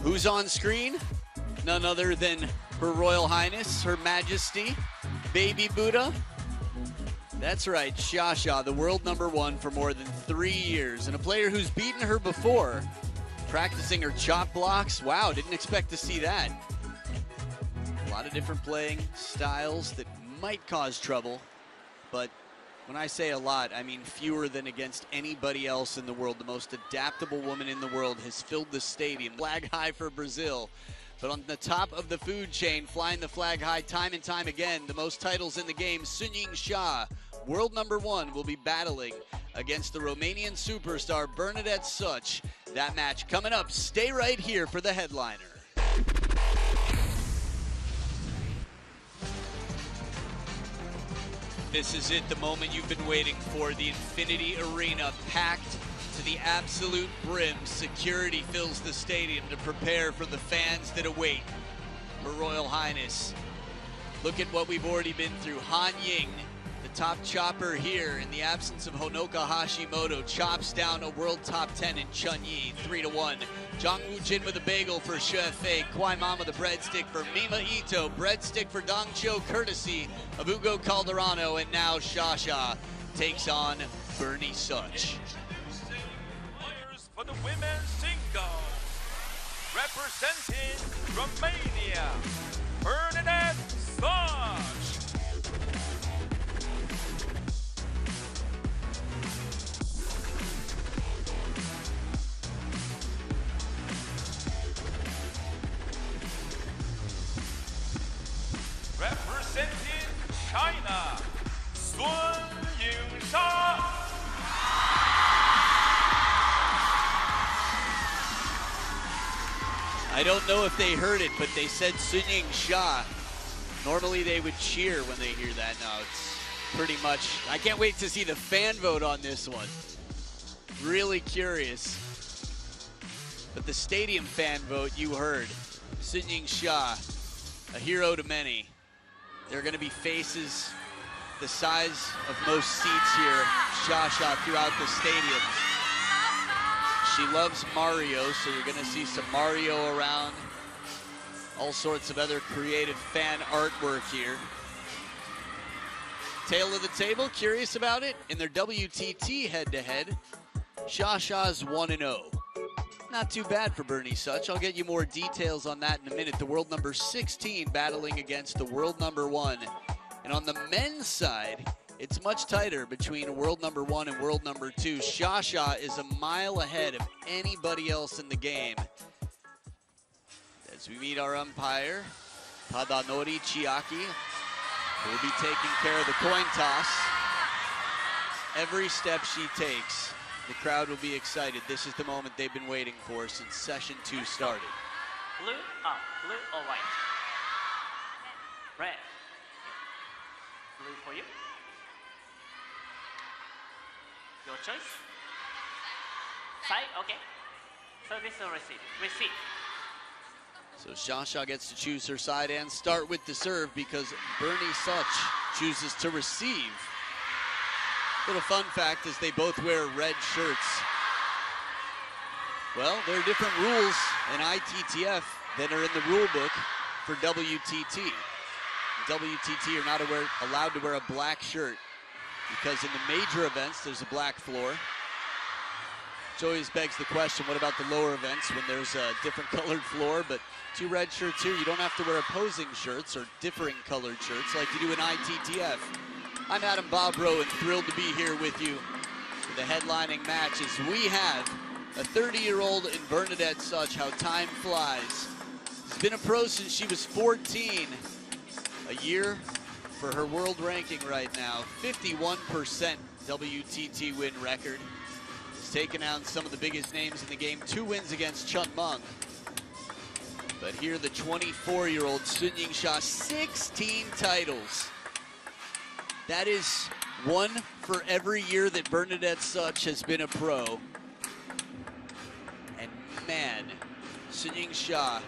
Who's on screen? None other than Her Royal Highness, Her Majesty, Baby Buddha. That's right, Xia, the world #1 for more than 3 years, and a player who's beaten her before, practicing her chop blocks. Wow, didn't expect to see that. A lot of different playing styles that might cause trouble, but when I say a lot, I mean fewer than against anybody else in the world. The most adaptable woman in the world has filled the stadium. Flag high for Brazil. But on the top of the food chain, flying the flag high time and time again, the most titles in the game, Sunying Xia, world #1, will be battling against the Romanian superstar Bernadette Such. That match coming up. Stay right here for the headliner. This is it, the moment you've been waiting for. The Infinity Arena packed to the absolute brim. Security fills the stadium to prepare for the fans that await Her Royal Highness. Look at what we've already been through. Han Ying, the top chopper here in the absence of Honoka Hashimoto, chops down a world top 10 in Chun Yi, 3-1. Zhang Wujin with a bagel for Xue Fei. Kwai Mom with a breadstick for Mima Ito. Breadstick for Dong Cho, courtesy of Ugo Calderano. And now Xia takes on Bernie Such. For the women's singles, representing Romania, Bernadette Such. Representing China, Sunying Xia. I don't know if they heard it, but they said Sunying Xia. Normally they would cheer when they hear that. No, it's pretty much, I can't wait to see the fan vote on this one. Really curious. But the stadium fan vote, you heard. Sunying Xia, a hero to many. There are going to be faces the size of most seats here, Xia throughout the stadium. She loves Mario, so you're going to see some Mario around. All sorts of other creative fan artwork here. Tail of the table, curious about it? In their WTT head-to-head, Xia's 1-0. Not too bad for Bernie Such. I'll get you more details on that in a minute. The world #16 battling against the world #1. And on the men's side, it's much tighter between world #1 and world #2. Xia is a mile ahead of anybody else in the game. As we meet our umpire, Tadanori Chiaki, who will be taking care of the coin toss. Every step she takes, the crowd will be excited. This is the moment they've been waiting for since session 2 started. Blue up, blue or white? Red. Blue for you. Your choice. Side, okay. So this is a receipt. Receipt. So Xia gets to choose her side and start with the serve because Bernie Such chooses to receive. Little fun fact is they both wear red shirts. Well, there are different rules in ITTF that are in the rule book for WTT. WTT are not allowed to wear a black shirt because in the major events, there's a black floor. Which always begs the question, what about the lower events when there's a different colored floor? But 2 red shirts here, you don't have to wear opposing shirts or differing colored shirts like you do in ITTF. I'm Adam Bobrow and thrilled to be here with you for the headlining match as we have a 30-year-old in Bernadette Such. How time flies. She's been a pro since she was 14. A year for her world ranking right now. 51% WTT win record. She's taken out some of the biggest names in the game. 2 wins against Chun Meng. But here the 24-year-old Sunying Xia, 16 titles. That is 1 for every year that Bernadette Such has been a pro. And man, Sunying Xia,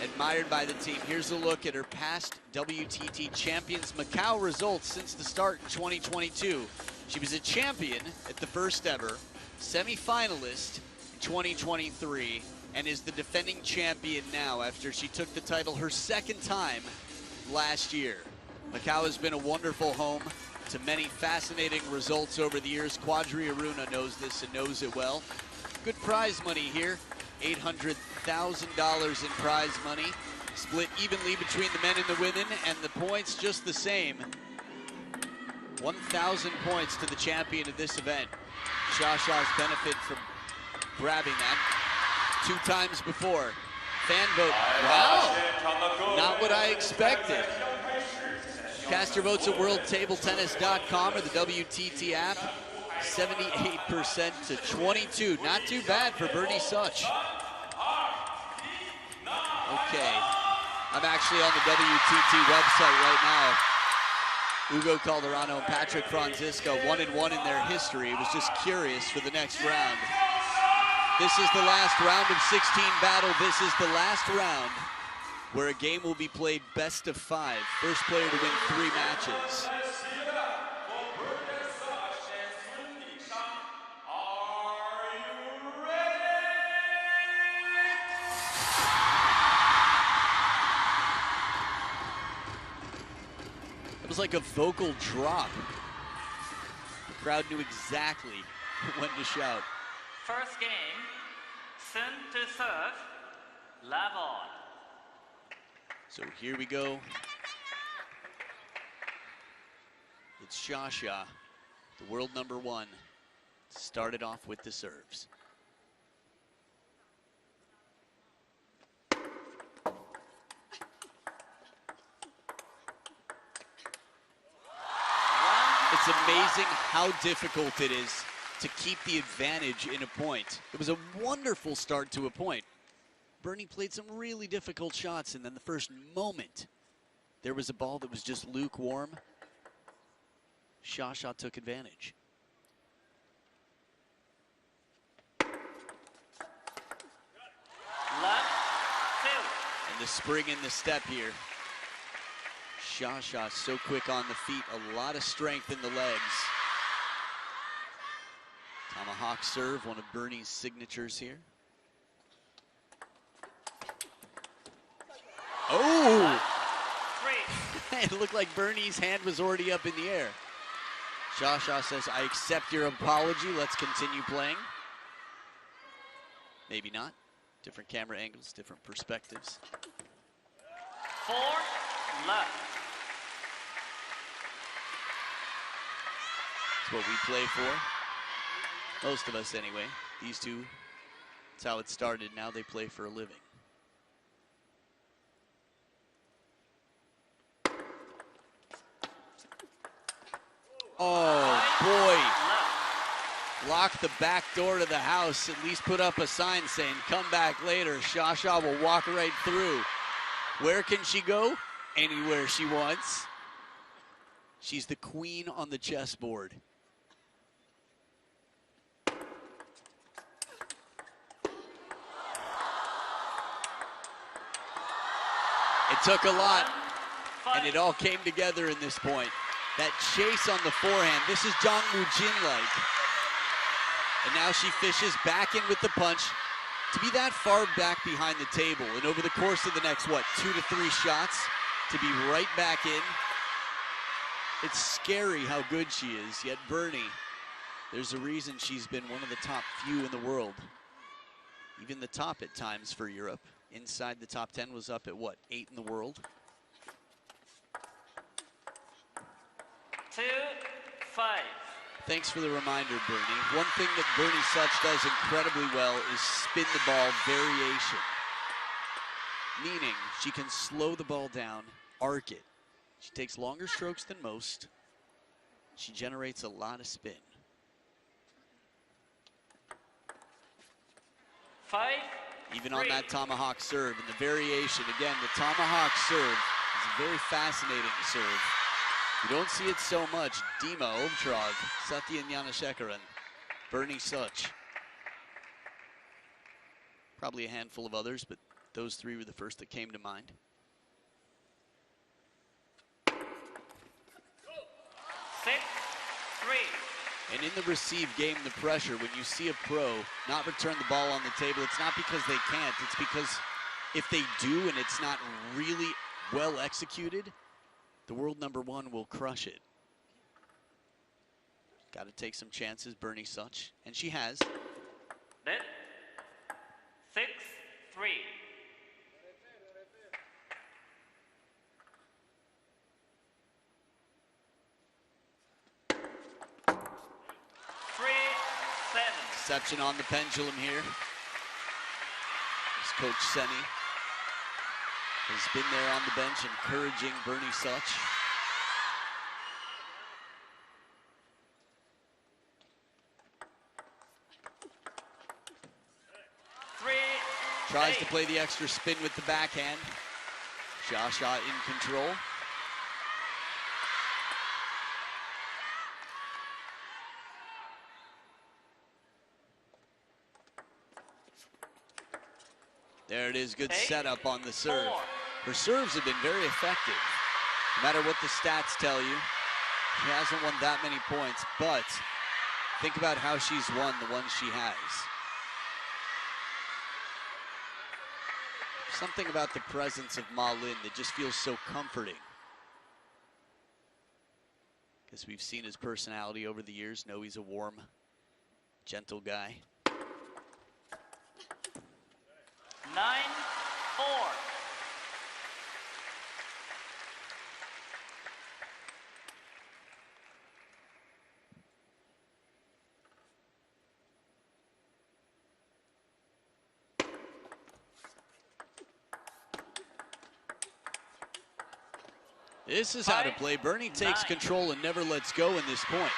admired by the team. Here's a look at her past WTT Champions Macao results since the start in 2022. She was a champion at the first ever, semi-finalist in 2023, and is the defending champion now after she took the title her second time last year. Macao has been a wonderful home to many fascinating results over the years. Quadri Aruna knows this and knows it well. Good prize money here, $800,000 in prize money, split evenly between the men and the women, and the points just the same. 1,000 points to the champion of this event. Shasha's benefit from grabbing that 2 times before. Fan vote, wow, not what I expected. Cast your votes at worldtabletennis.com or the WTT app. 78% to 22, not too bad for Bernie Such. Okay, I'm actually on the WTT website right now. Ugo Calderano and Patrick Franziska 1-1 in their history. Was just curious for the next round. This is the last round of 16 battle. This is the last round where a game will be played best of 5. First player to win 3 matches. It was like a vocal drop. The crowd knew exactly when to shout. First game, Sun to serve, level. So here we go. It's Shasha, the world #1, started off with the serves. It's amazing how difficult it is to keep the advantage in a point. It was a wonderful start to a point. Bernie played some really difficult shots, and then the first moment, there was a ball that was just lukewarm. Shasha took advantage. Left, 2. And the spring in the step here. Shasha so quick on the feet, a lot of strength in the legs. Tomahawk serve, one of Bernie's signatures here. Oh! 3. It looked like Bernie's hand was already up in the air. Shasha says, I accept your apology, let's continue playing. Maybe not. Different camera angles, different perspectives. 4, left. It's what we play for. Most of us anyway. These two, that's how it started. Now they play for a living. Oh boy. Lock the back door to the house. At least put up a sign saying, come back later. Shasha will walk right through. Where can she go? Anywhere she wants. She's the queen on the chessboard. It took a lot, and it all came together in this point. That chase on the forehand, this is Jang Woo-jin-like. And now she fishes back in with the punch. To be that far back behind the table, and over the course of the next, 2 to 3 shots, to be right back in, it's scary how good she is. Yet Bernie, there's a reason she's been one of the top few in the world. Even the top at times for Europe. Inside the top 10 was up at 8 in the world? 2, 5. Thanks for the reminder, Bernie. One thing that Bernie Such does incredibly well is spin the ball variation. Meaning she can slow the ball down, arc it. She takes longer strokes than most. She generates a lot of spin. 5, Even on that tomahawk serve and the variation. Again, the tomahawk serve is a very fascinating serve. You don't see it so much. Dima Ovtrov, Satya Gnanashekaran, Bernie Such. Probably a handful of others, but those 3 were the first that came to mind. 6, 3. And in the receive game, the pressure, when you see a pro not return the ball on the table, it's not because they can't, it's because if they do and it's not really well executed, the world number one will crush it. Got to take some chances, Bernie Such, and she has. Net 6-3. Deception on the pendulum here. As Coach Senni has been there on the bench encouraging Bernie Such. Tries to play the extra spin with the backhand. Xia in control. There it is, good setup on the serve. Her serves have been very effective. No matter what the stats tell you, she hasn't won that many points, but think about how she's won the ones she has. Something about the presence of Ma Lin that just feels so comforting. Because we've seen his personality over the years, know he's a warm, gentle guy. 9-4. This is how to play. Bernie takes control and never lets go in this point.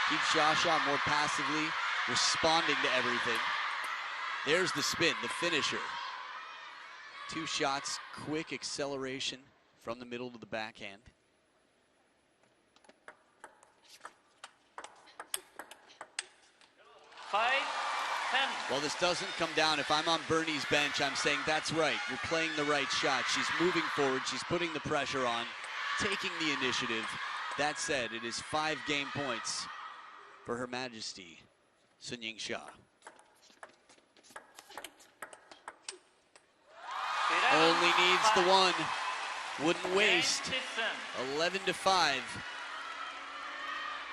Keeps Xia more passively responding to everything. There's the spin, the finisher. 2 shots, quick acceleration from the middle to the backhand. Well, this doesn't come down. If I'm on Bernie's bench, I'm saying that's right. You're playing the right shot. She's moving forward. She's putting the pressure on, taking the initiative. That said, it is 5 game points for Her Majesty, Sunying Xia. Only needs the one. Wouldn't waste. 11-5.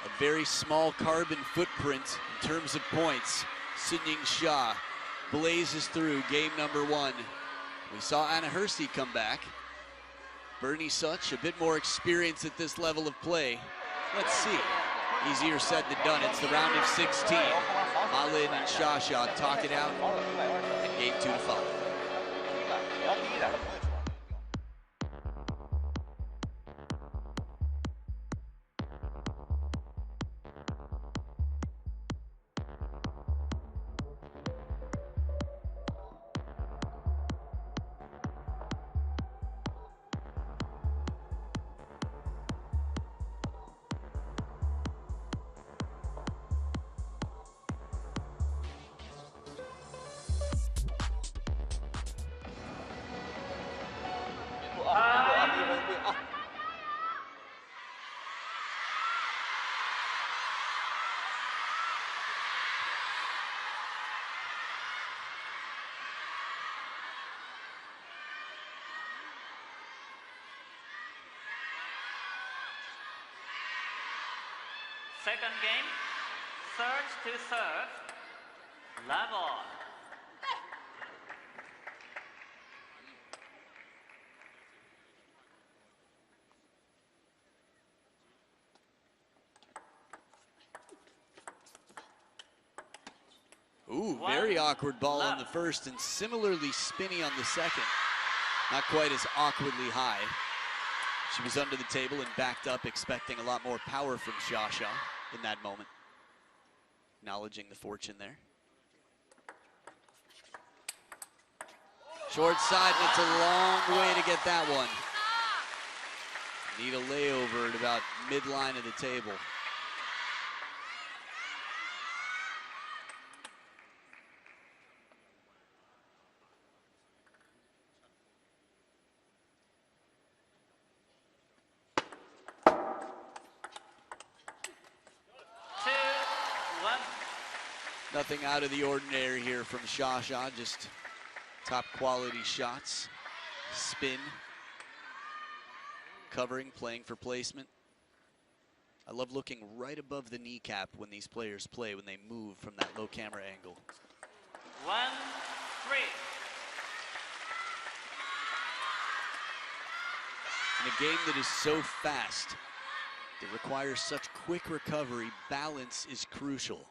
A very small carbon footprint in terms of points. Sunying Xia blazes through game number 1. We saw Anna Hersey come back. Bernie Such, a bit more experience at this level of play. Let's see. Easier said than done. It's the round of 16. Ma Lin and Xia talk it out. And game 2 to follow. Second game, surge to serve, level. Ooh, very awkward ball on the first and similarly spinny on the second. Not quite as awkwardly high. She was under the table and backed up, expecting a lot more power from Xia in that moment. Acknowledging the fortune there. Short side, and it's a long way to get that one. Need a layover at about midline of the table. Nothing out of the ordinary here from Shasha, just top quality shots. Spin, covering, playing for placement. I love looking right above the kneecap when these players play, when they move from that low camera angle. 1-3. In a game that is so fast, that requires such quick recovery, balance is crucial.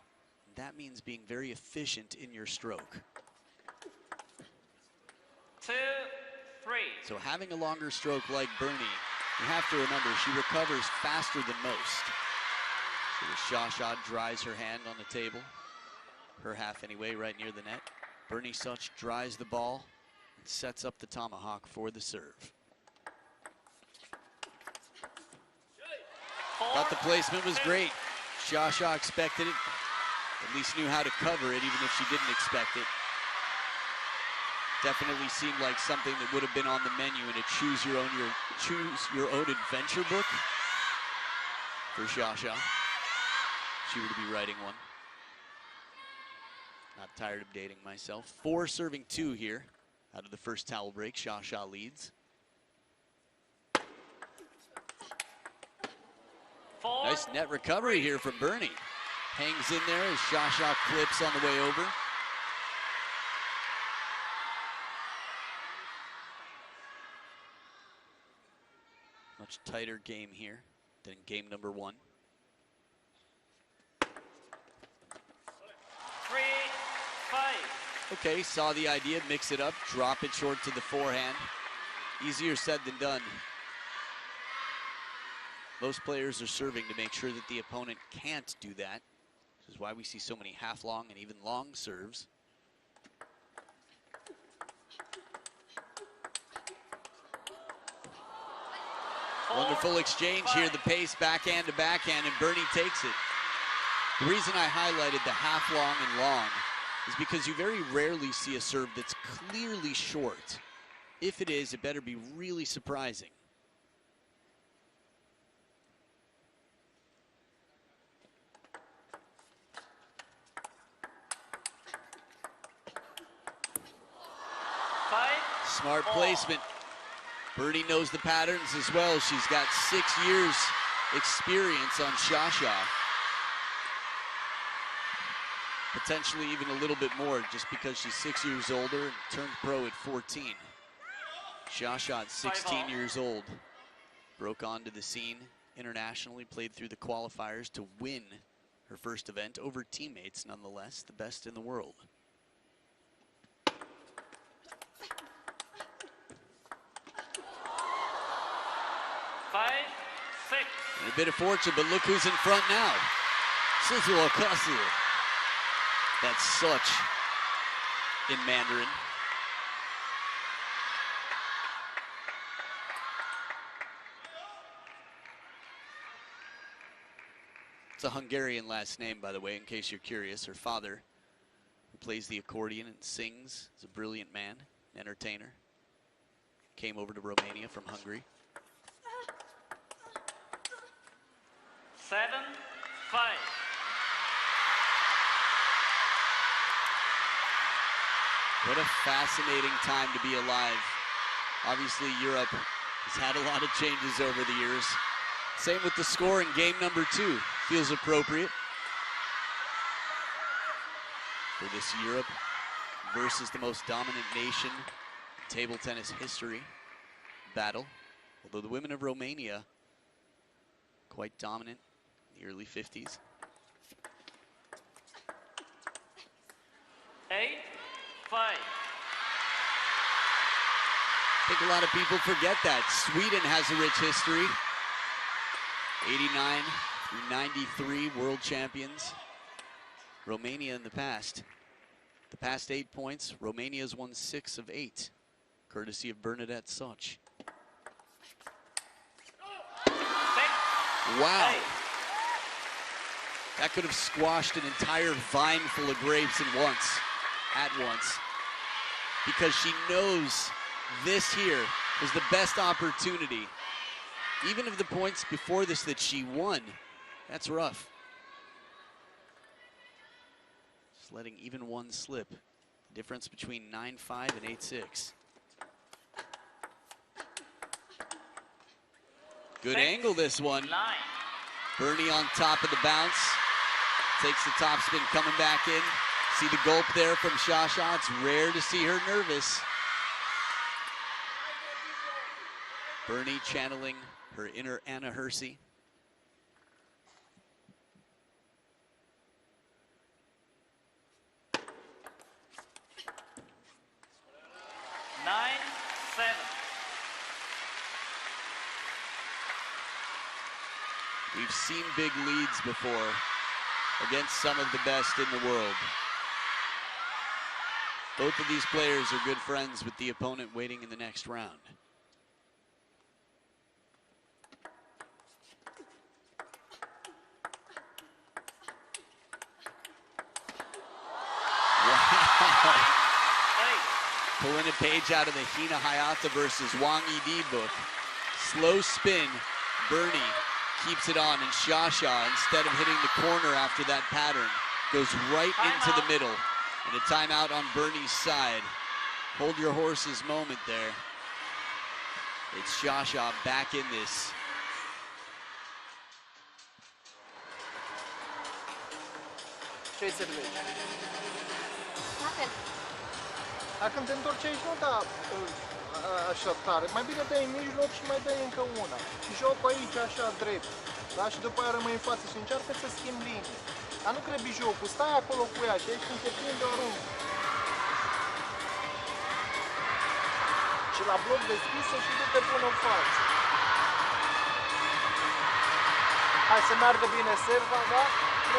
That means being very efficient in your stroke. 2-3. So having a longer stroke like Bernie, you have to remember she recovers faster than most. So the Shasha dries her hand on the table, her half anyway, right near the net. Bernie Such dries the ball and sets up the tomahawk for the serve. Thought the placement was great. Shasha expected it, at least knew how to cover it, even if she didn't expect it. Definitely seemed like something that would have been on the menu in a choose your own adventure book for Shasha. She would be writing one. Not tired of dating myself. 4 serving 2 here out of the first towel break. Shasha leads. Nice net recovery here from Bernie. Hangs in there as Shasha clips on the way over. Much tighter game here than game number 1. 3-5. Okay, saw the idea, mix it up, drop it short to the forehand. Easier said than done. Most players are serving to make sure that the opponent can't do that. This is why we see so many half-long and even long serves. Wonderful exchange here, the pace backhand to backhand, and Bernie takes it. The reason I highlighted the half-long and long is because you very rarely see a serve that's clearly short. If it is, it better be really surprising. Smart placement. Bernie knows the patterns as well. She's got 6 years experience on Shasha. Potentially even a little bit more just because she's 6 years older and turned pro at 14. Shasha at 16 years old. Broke onto the scene internationally, played through the qualifiers to win her first event over teammates nonetheless, the best in the world. And a bit of fortune, but look who's in front now. That's Such in Mandarin. It's a Hungarian last name, by the way, in case you're curious. Her father, who plays the accordion and sings, is a brilliant man, an entertainer. Came over to Romania from Hungary. 7-5. What a fascinating time to be alive. Obviously, Europe has had a lot of changes over the years. Same with the score in game number 2. Feels appropriate for this Europe versus the most dominant nation in table tennis history battle. Although the women of Romania, quite dominant in the early 50s. 8-5. I think a lot of people forget that. Sweden has a rich history. 89 through 93 world champions. Romania in the past. The past 8 points, Romania's won 6 of 8, courtesy of Bernadette Such. Wow. That could have squashed an entire vine full of grapes at once. Because she knows this here was the best opportunity. Even of the points before this that she won, that's rough. letting even one slip. The difference between 9-5 and 8-6. Good angle, this one. Bernie on top of the bounce. Takes the topspin, coming back in. See the gulp there from Shasha. It's rare to see her nervous. Bernie channeling her inner Anna Hersey. We've seen big leads before against some of the best in the world. Both of these players are good friends with the opponent waiting in the next round. Wow. Pulling a page out of the Hina Hayata versus Wang Yidi book. Slow spin, Bernie keeps it on, and Shasha, instead of hitting the corner after that pattern, goes right into the middle. And a timeout on Bernie's side. Hold your horses moment there. It's Shasha back in this. Ce-ai servești? Dacă te întorci aici, nu da așa tare. Mai bine dai în mijloc și mai dai încă una. Jocul aici așa drept. Da? Și după aia rămâi în față și încearcă să schimbi linii. Dar nu grăbi jocul, stai acolo cu ea și aici când te prinde o aruncă. Și la bloc deschisă și du-te până în față. Hai să meargă bine serva, da?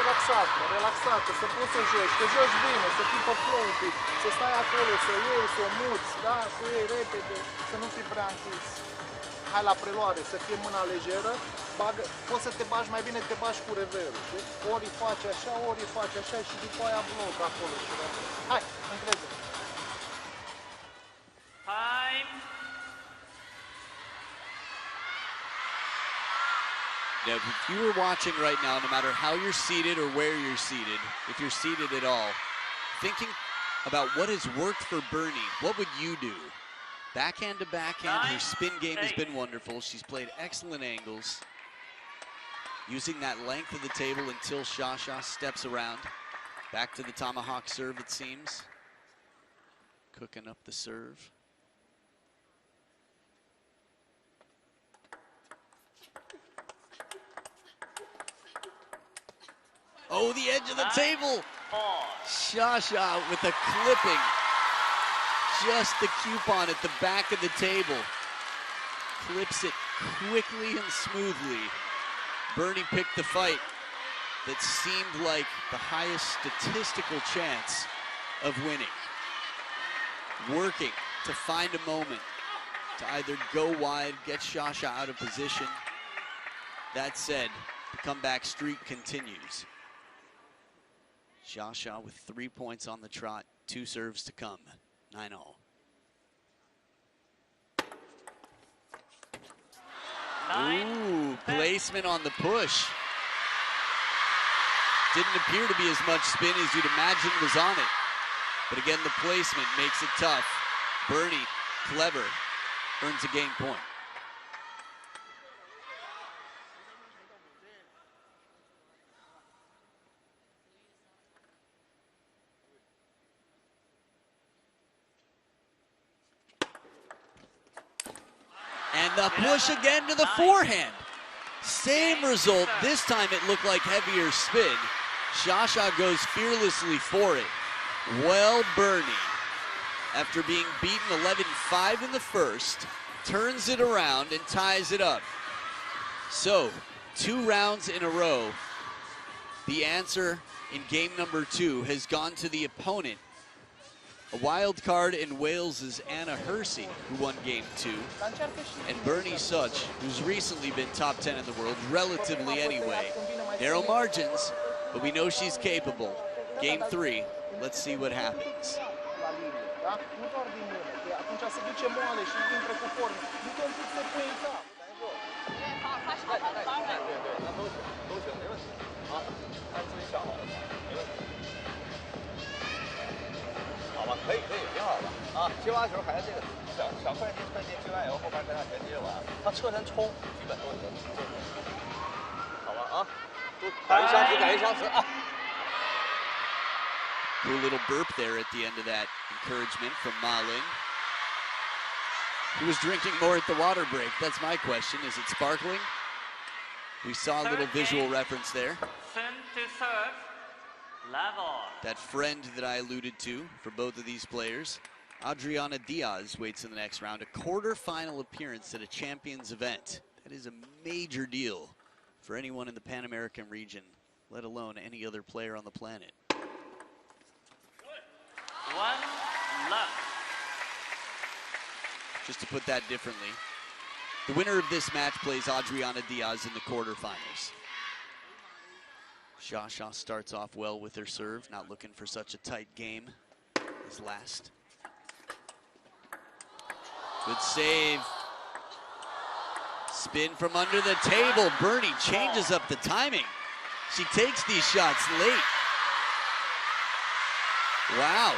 Relaxată, relaxată, să poți să joci, să joci bine, să fii pe flow un pic, să stai acolo, să iei, să o muți, da? Să iei repede, să nu fii prea închis. Hai la preluare, să fie mâna lejeră, poți să te bagi mai bine, te bagi cu reverul. Deci ori îi faci așa, ori îi faci așa și după aia bloc acolo și rever. Hai, încrede-te. Time. Now, if you were watching right now, no matter how you're seated or where you're seated, if you're seated at all, thinking about what has worked for Bernie, what would you do? Backhand to backhand, her spin game has been wonderful. She's played excellent angles, using that length of the table until Shasha steps around. Back to the tomahawk serve, it seems. Cooking up the serve. Oh, the edge of the table. Shasha with a clipping. Just the coupon at the back of the table. Clips it quickly and smoothly. Bernie picked the fight that seemed like the highest statistical chance of winning. Working to find a moment to either go wide, get Shasha out of position. That said, the comeback streak continues. Shasha with 3 points on the trot, 2 serves to come, 9-all. Ooh, placement on the push. Didn't appear to be as much spin as you'd imagine was on it. But again, the placement makes it tough. Bernie, clever, earns a game point. And the push again to the forehand. Same result. This time it looked like heavier spin. Shasha goes fearlessly for it. Well, Bernie, after being beaten 11-5 in the first, turns it around and ties it up. So, 2 rounds in a row. The answer in game number 2 has gone to the opponent. A wild card in Wales's Anna Hersey, who won game 2, and Bernie Such, who's recently been top 10 in the world, relatively anyway. Narrow margins, but we know she's capable. Game 3, let's see what happens. 啊，接完球还是这个小快接接完以后，后边跟他衔接完，他侧身冲，基本都是好吧啊，都感谢相识啊。Cool little burp there at the end of that encouragement from Ma Ling. Who was drinking more at the water break? That's my question. Is it sparkling? We saw a little visual reference there. Turn to serve. Level. That friend that I alluded to for both of these players, Adriana Diaz, waits in the next round. A quarterfinal appearance at a Champions event. That is a major deal for anyone in the Pan American region, let alone any other player on the planet. 1 love. Just to put that differently, the winner of this match plays Adriana Diaz in the quarterfinals. Xia starts off well with her serve, not looking for such a tight game as last. Good save. Spin from under the table. Bernie changes up the timing. She takes these shots late. Wow.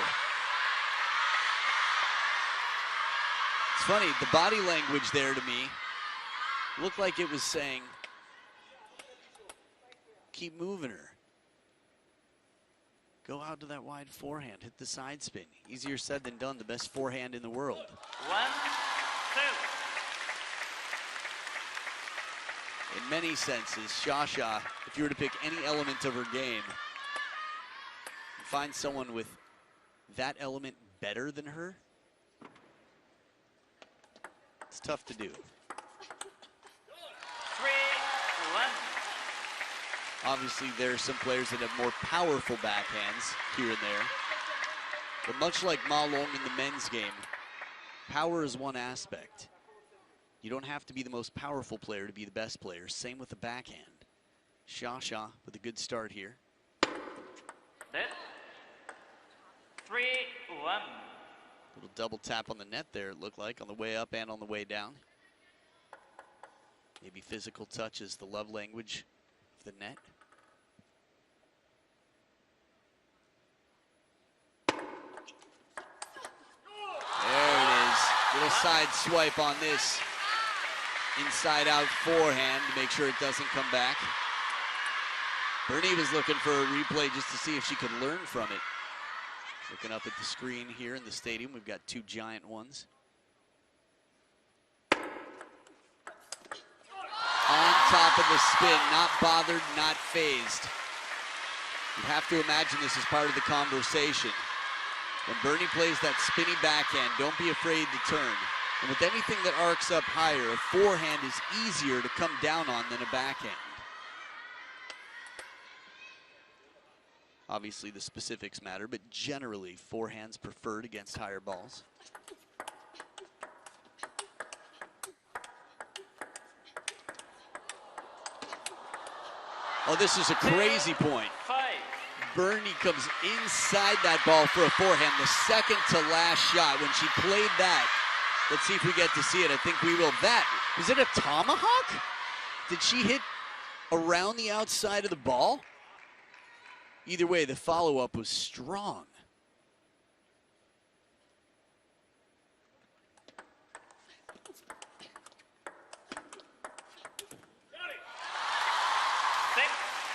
It's funny, the body language there to me looked like it was saying, keep moving her. Go out to that wide forehand, hit the side spin. Easier said than done, the best forehand in the world. 1, 2. In many senses, Xia, if you were to pick any element of her game, and find someone with that element better than her, it's tough to do. 3, 1. Obviously, there are some players that have more powerful backhands here and there. But much like Ma Long in the men's game, power is one aspect. You don't have to be the most powerful player to be the best player. Same with the backhand. Xia with a good start here. Dead. 3, 1. Little double tap on the net there, it looked like, on the way up and on the way down. Maybe physical touch is the love language of the net. There it is. Little side swipe on this inside out forehand to make sure it doesn't come back. Bernie was looking for a replay just to see if she could learn from it. Looking up at the screen here in the stadium, we've got two giant ones. On top of the spin, not bothered, not phased. You have to imagine this is part of the conversation. When Bernie plays that spinny backhand, don't be afraid to turn. And with anything that arcs up higher, a forehand is easier to come down on than a backhand. Obviously, the specifics matter, but generally, forehands preferred against higher balls. Oh, this is a crazy point. 5. Bernie comes inside that ball for a forehand, the second to last shot. When she played that, let's see if we get to see it. I think we will. That, was it a tomahawk? Did she hit around the outside of the ball? Either way, the follow-up was strong.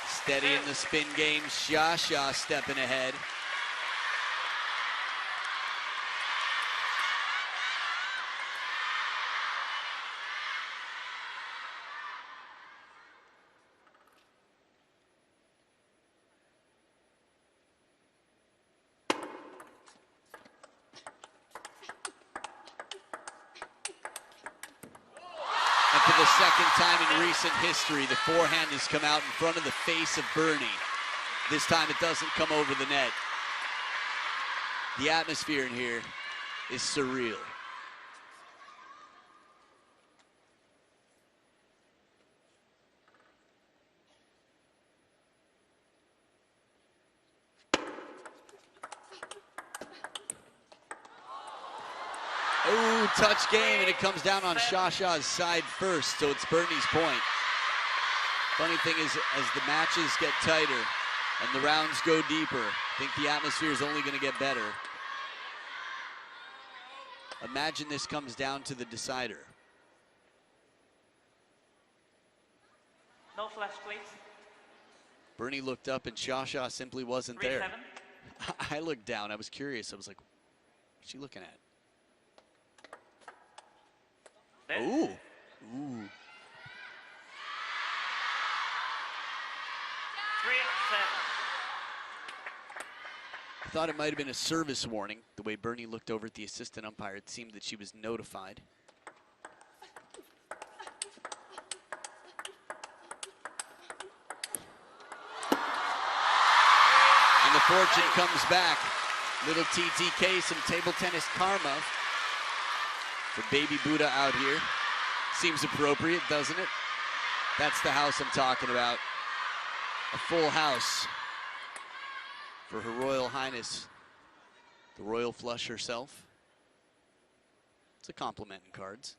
Steady in the spin game. Xia stepping ahead. And for the second time in recent history, the forehand has come out in front of the face of Bernie. This time it doesn't come over the net. The atmosphere in here is surreal. Oh, touch game, and it comes down on Xia's side first, so it's Bernie's point. Funny thing is, as the matches get tighter and the rounds go deeper, I think the atmosphere is only going to get better. Imagine this comes down to the decider. No flash, please. Bernie looked up and Shasha simply wasn't there. 3-7. I looked down. I was curious. I was like, what's she looking at? Then Ooh. Ooh. 3-7. I thought it might have been a service warning. The way Bernie looked over at the assistant umpire, it seemed that she was notified. And the fortune comes back. Little TTK, some table tennis karma for Baby Buddha out here. Seems appropriate, doesn't it? That's the house I'm talking about. A full house for Her Royal Highness, the Royal Flush herself. It's a compliment in cards.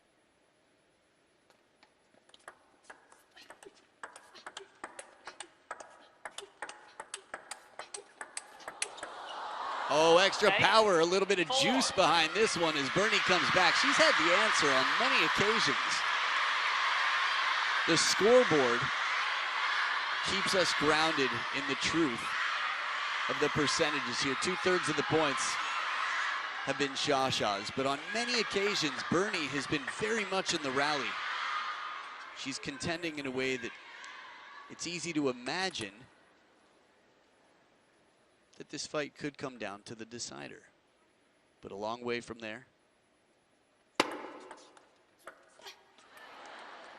Oh, extra power, a little bit of juice behind this one as Bernie comes back. She's had the answer on many occasions. The scoreboard keeps us grounded in the truth of the percentages here. 2/3 of the points have been Shasha's, but on many occasions, Bernie has been very much in the rally. She's contending in a way that it's easy to imagine that this fight could come down to the decider, but a long way from there.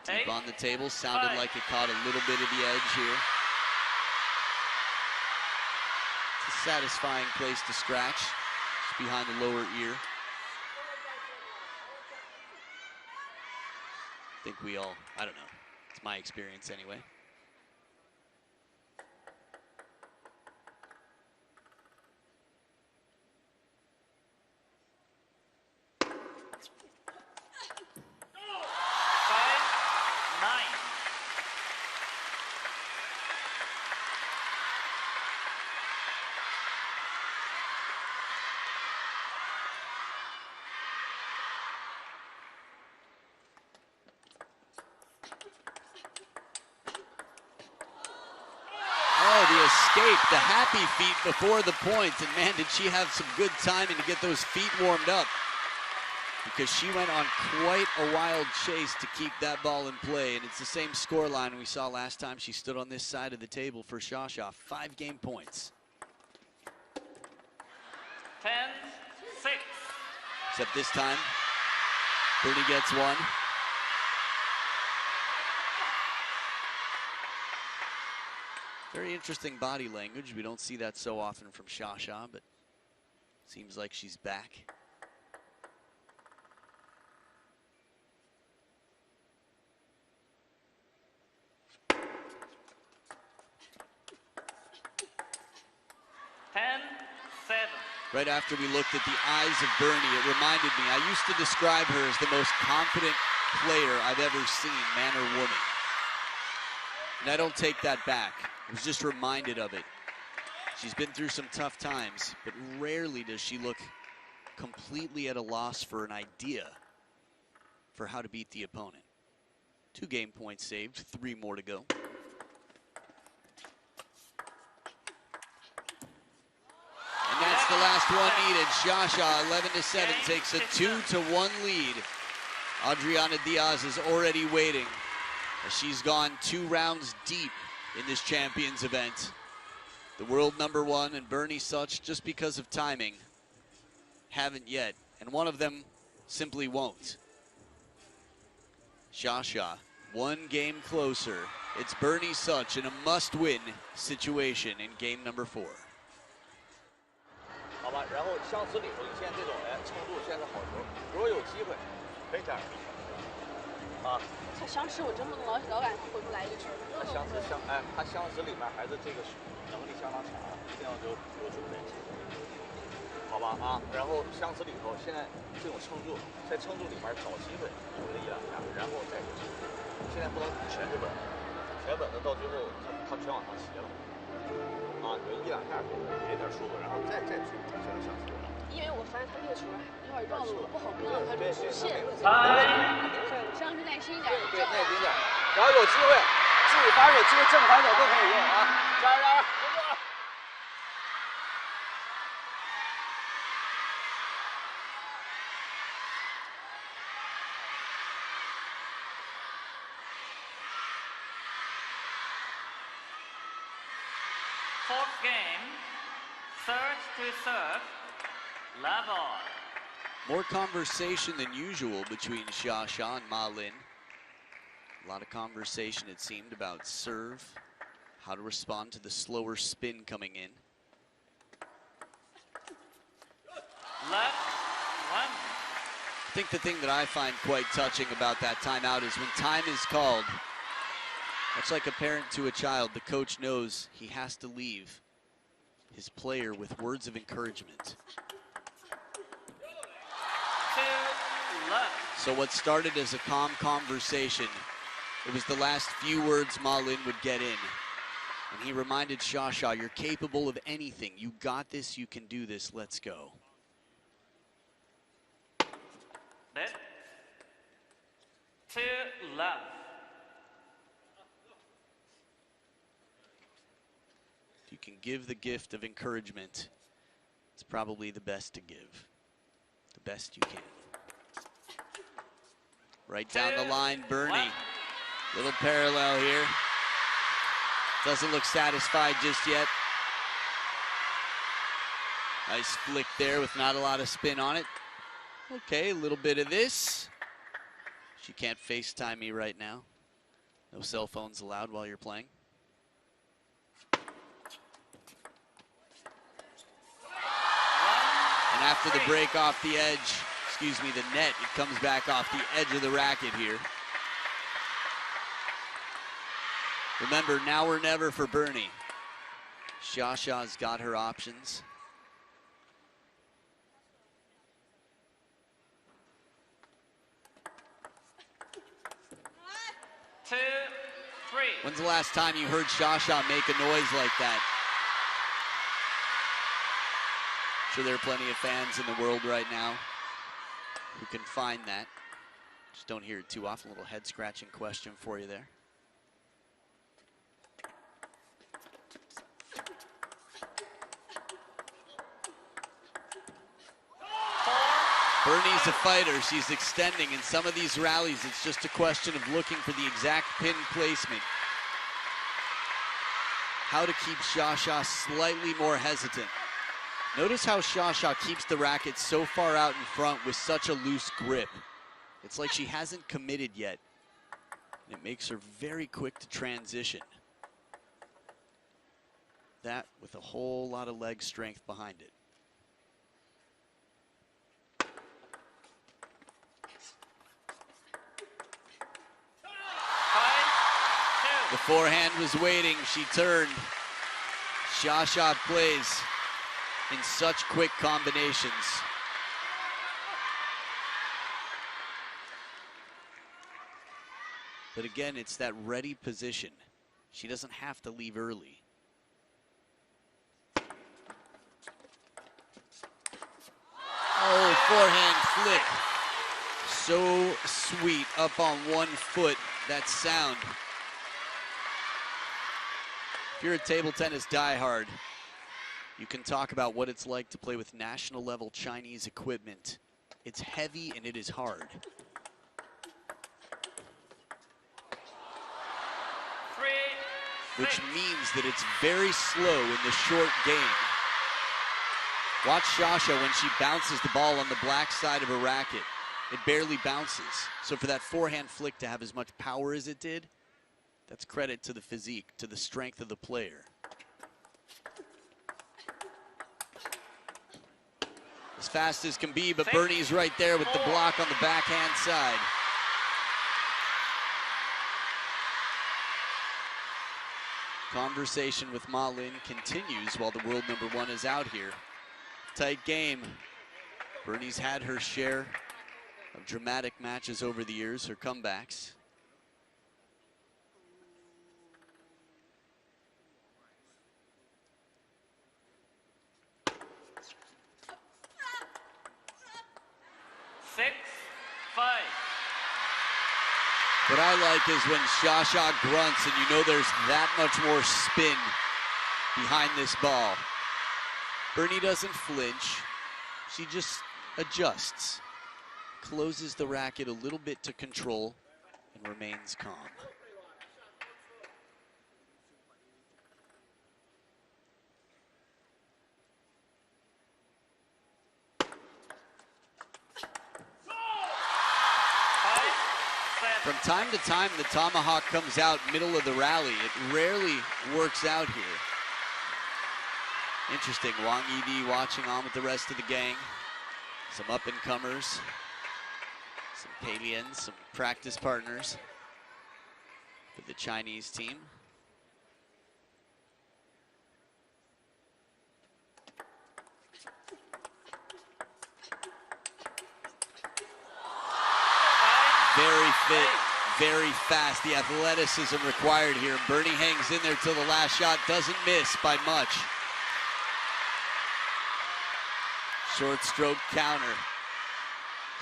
Deep on the table, sounded like it caught a little bit of the edge here. It's a satisfying place to scratch, just behind the lower ear. I think we all, I don't know, it's my experience anyway. The happy feet before the point, and man, did she have some good timing to get those feet warmed up, because she went on quite a wild chase to keep that ball in play, and it's the same score line we saw last time she stood on this side of the table for Shasha. 5 game points. 10-6. Except this time, Bernie gets one. Very interesting body language. We don't see that so often from Shasha, but seems like she's back. Right after we looked at the eyes of Bernie, it reminded me, I used to describe her as the most confident player I've ever seen, man or woman. And I don't take that back. I was just reminded of it. She's been through some tough times, but rarely does she look completely at a loss for an idea for how to beat the opponent. 2 game points saved, 3 more to go. And that's the last one needed. Shasha, 11-7, takes a 2-1 lead. Adriana Diaz is already waiting, as she's gone 2 rounds deep in this champions event. The world #1 and Bernie Such, just because of timing, haven't yet, and one of them simply won't. Shasha, 1 game closer. It's Bernie Such in a must-win situation in game #4. 好吧，然后相思里头，你现在这种程度现在好球，如果有机会，可以这样啊。他相识，我真不老感回不来一个球。他相识里面还是这个能力相当强，一定要有准备，好吧啊。然后相识里头，现在这种撑住，在撑住里面找机会，有个1、2下，然后再就是，现在不能全是稳，全稳的到最后他全往上斜了，啊，有1、2下别点数了，然后再出相思。因为我发现他那个球有点绕路，不好跟到他这个直线。对，我这样是耐心一点。对，耐心点。然后有机会，自己反手、接正反手都可以用啊！加油加油！ Fourth game, third to serve, level. More conversation than usual between Xia and Ma Lin. A lot of conversation, it seemed, about serve, how to respond to the slower spin coming in. Left, one. I think the thing that I find quite touching about that timeout is when time is called, much like a parent to a child, the coach knows he has to leave his player with words of encouragement. Two, left. So what started as a calm conversation, it was the last few words Ma Lin would get in. And he reminded Xia, you're capable of anything. You got this, you can do this, let's go. Left. Two, left. If you can give the gift of encouragement, it's probably the best to give. The best you can. Right down the line, Bernie. Little parallel here. Doesn't look satisfied just yet. Nice flick there with not a lot of spin on it. Okay, a little bit of this. She can't FaceTime me right now. No cell phones allowed while you're playing. And after the break off the edge, excuse me, the net, it comes back off the edge of the racket here. Remember, now or never for Bernie. Xia's got her options. Two, three. When's the last time you heard Xia make a noise like that? I'm sure there are plenty of fans in the world right now who can find that. Just don't hear it too often. A little head scratching question for you there. Bernie's a fighter. She's extending. In some of these rallies, it's just a question of looking for the exact pin placement. How to keep Xia slightly more hesitant. Notice how Xia keeps the racket so far out in front with such a loose grip. It's like she hasn't committed yet. It makes her very quick to transition. That with a whole lot of leg strength behind it. The forehand was waiting, she turned. Xia plays in such quick combinations. But again, it's that ready position. She doesn't have to leave early. Oh, forehand flick. So sweet, up on one foot, that sound. If you're a table tennis diehard, you can talk about what it's like to play with national level Chinese equipment. It's heavy and it is hard. Which means that it's very slow in the short game. Watch Xia when she bounces the ball on the black side of her racket. It barely bounces. So for that forehand flick to have as much power as it did, that's credit to the physique, to the strength of the player. As fast as can be, but Bernie's right there with the block on the backhand side. Conversation with Ma Lin continues while the world #1 is out here. Tight game. Bernie's had her share of dramatic matches over the years, her comebacks. 5. What I like is when Sha grunts and you know there's that much more spin behind this ball. Bernie doesn't flinch. She just adjusts, closes the racket a little bit to control, and remains calm. From time to time, the tomahawk comes out middle of the rally. It rarely works out here. Interesting, Wang Yidi watching on with the rest of the gang. Some up-and-comers, some Palians, some practice partners for the Chinese team. Very fit, very fast. The athleticism required here. Bernie hangs in there till the last shot, doesn't miss by much. Short stroke counter.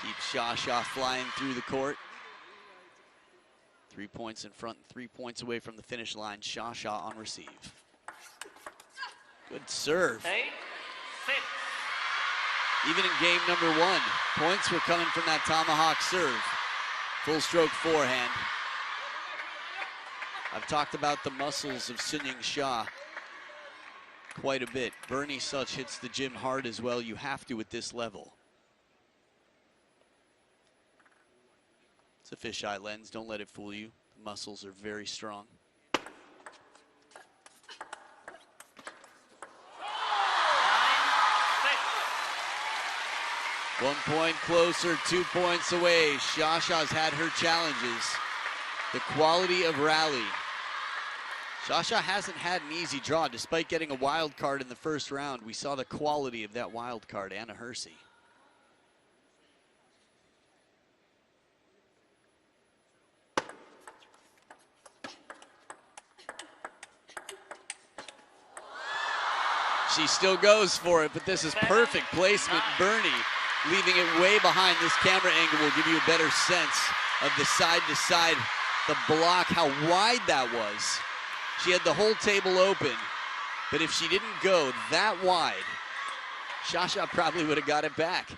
Keeps Sha flying through the court. 3 points in front, 3 points away from the finish line. Sha on receive. Good serve. 8, 6. Even in game number 1, points were coming from that tomahawk serve. Full stroke forehand. I've talked about the muscles of Sunying Sha quite a bit. Bernie Such hits the gym hard as well. You have to at this level. It's a fisheye lens. Don't let it fool you. The muscles are very strong. 1 point closer, 2 points away. Sha's had her challenges. The quality of rally. Sha hasn't had an easy draw. Despite getting a wild card in the first round, we saw the quality of that wild card, Anna Hersey. She still goes for it, but this is perfect placement. Bernie leaving it way behind. This camera angle will give you a better sense of the side-to-side, the block, how wide that was. She had the whole table open, but if she didn't go that wide, Sha probably would have got it back.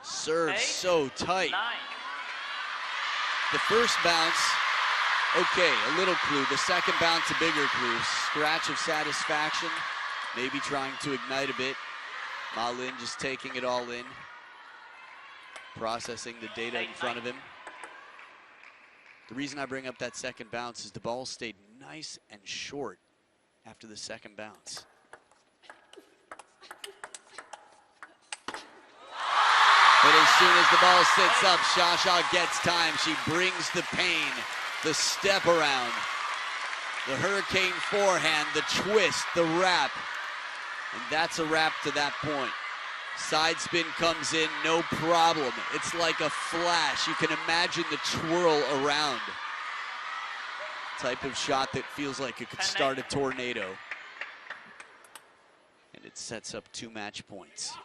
Serve so tight. 9. The first bounce, okay, a little clue. The second bounce, a bigger clue. Scratch of satisfaction, maybe trying to ignite a bit. Ma Lin just taking it all in, processing the data in front of him. The reason I bring up that second bounce is the ball stayed nice and short after the second bounce. But as soon as the ball sits up, Sha gets time. She brings the pain, the step around, the hurricane forehand, the twist, the wrap. And that's a wrap to that point. Side spin comes in, no problem. It's like a flash. You can imagine the twirl around. Type of shot that feels like it could start a tornado. And it sets up 2 match points.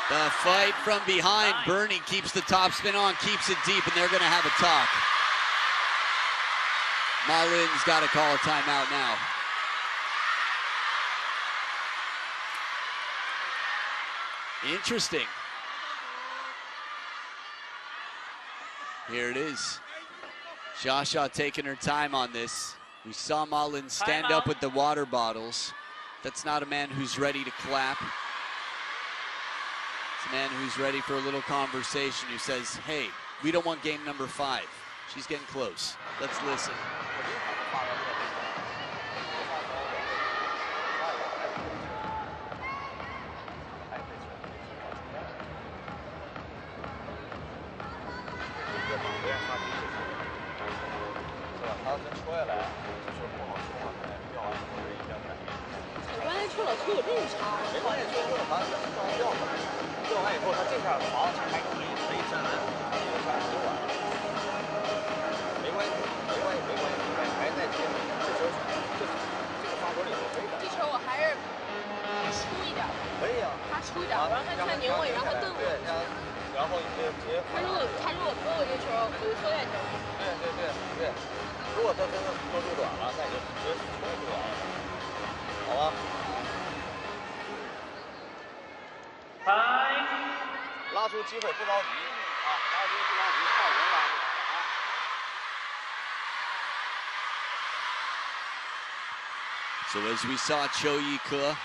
The fight from behind. Bernie keeps the topspin on, keeps it deep, and they're going to have a talk. Ma Lin's got to call a timeout now. Interesting. Here it is. Sha taking her time on this. We saw Ma Lin stand up with the water bottles. That's not a man who's ready to clap. It's a man who's ready for a little conversation, who says, hey, we don't want game number 5. She's getting close. Let's listen. 球有这么差？没关系，最后的反正往上掉嘛，掉完以后他这下防还可以站稳，这个下就完了。没关系，还耐心，这个发球里头可以的。这球我还是出一点。可以啊。他出一点，我让他看拧我，然后他蹬我。对，然后你就直接。他如果搁我这球，我就说下球。对。如果他真的拖住短了，那你就直接冲就完了，好吧？拉出机会不着急啊，拉出不着急，靠人拉出来啊。So as we saw Cho Yi-ke,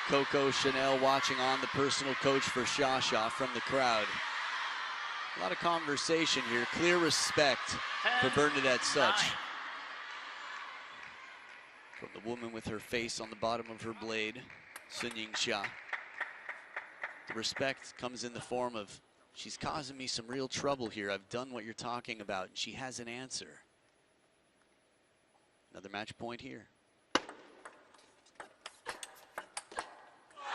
Coco Chanel watching on, the personal coach for Sha from the crowd. A lot of conversation here, clear respect for Bernadette Such. From the woman with her face on the bottom of her blade, Sun Ying-sha. The respect comes in the form of, she's causing me some real trouble here. I've done what you're talking about, and she has an answer. Another match point here.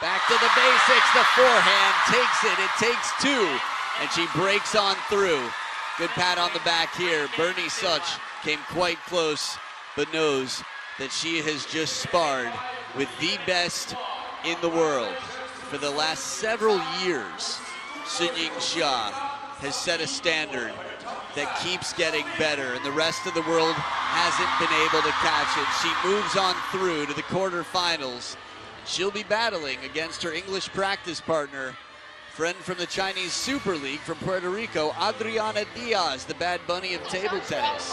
Back to the basics, the forehand takes it. It takes two, and she breaks on through. Good pat on the back here. Bernie Such came quite close, but knows that she has just sparred with the best in the world. For the last several years, Sun Ying-sha has set a standard that keeps getting better, and the rest of the world hasn't been able to catch it. She moves on through to the quarterfinals. She'll be battling against her English practice partner, friend from the Chinese Super League from Puerto Rico, Adriana Diaz, the Bad Bunny of table tennis.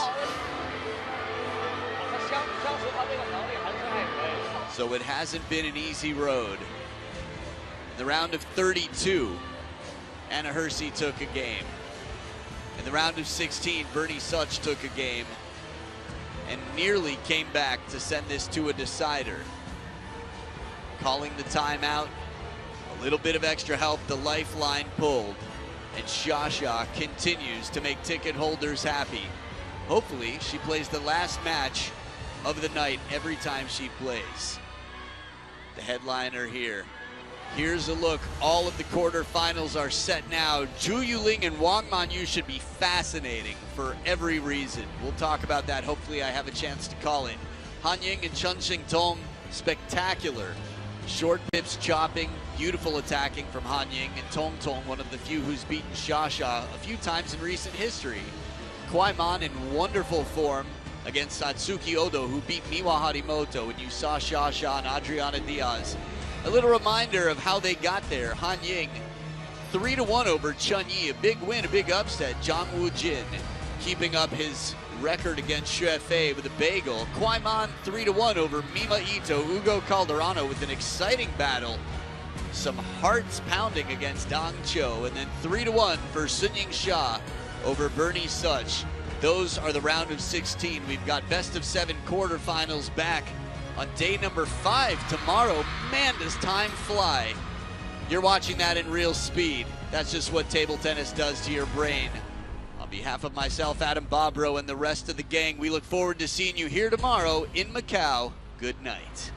So it hasn't been an easy road. In the round of 32, Anna Hersey took a game. In the round of 16, Bernie Such took a game and nearly came back to send this to a decider. Calling the timeout, a little bit of extra help, the lifeline pulled, and Sha continues to make ticket holders happy. Hopefully, she plays the last match of the night every time she plays. The headliner here. Here's a look. All of the quarterfinals are set now. Zhu Yuling and Wang Manyu should be fascinating for every reason. We'll talk about that. Hopefully I have a chance to call it. Han Ying and Chen Xingtong, spectacular. Short pips chopping, beautiful attacking from Han Ying, and Tong Tong, one of the few who's beaten Sha a few times in recent history. Kwai Man in wonderful form against Satsuki Odo, who beat Miwa Harimoto, and you saw Sha and Adriana Diaz. A little reminder of how they got there. Han Ying, 3-1 over Chun Yi, a big win, a big upset. Zhang Wu Jin keeping up his record against Xue Fei with a bagel. Kwai Man 3-1 over Mima Ito. Ugo Calderano with an exciting battle. Some hearts pounding against Dong Cho. And then 3-1 for Sun Ying-sha over Bernie Such. Those are the round of 16. We've got best of 7 quarterfinals back on day number 5 tomorrow. Man, does time fly. You're watching that in real speed. That's just what table tennis does to your brain. On behalf of myself, Adam Bobrow, and the rest of the gang, we look forward to seeing you here tomorrow in Macau. Good night.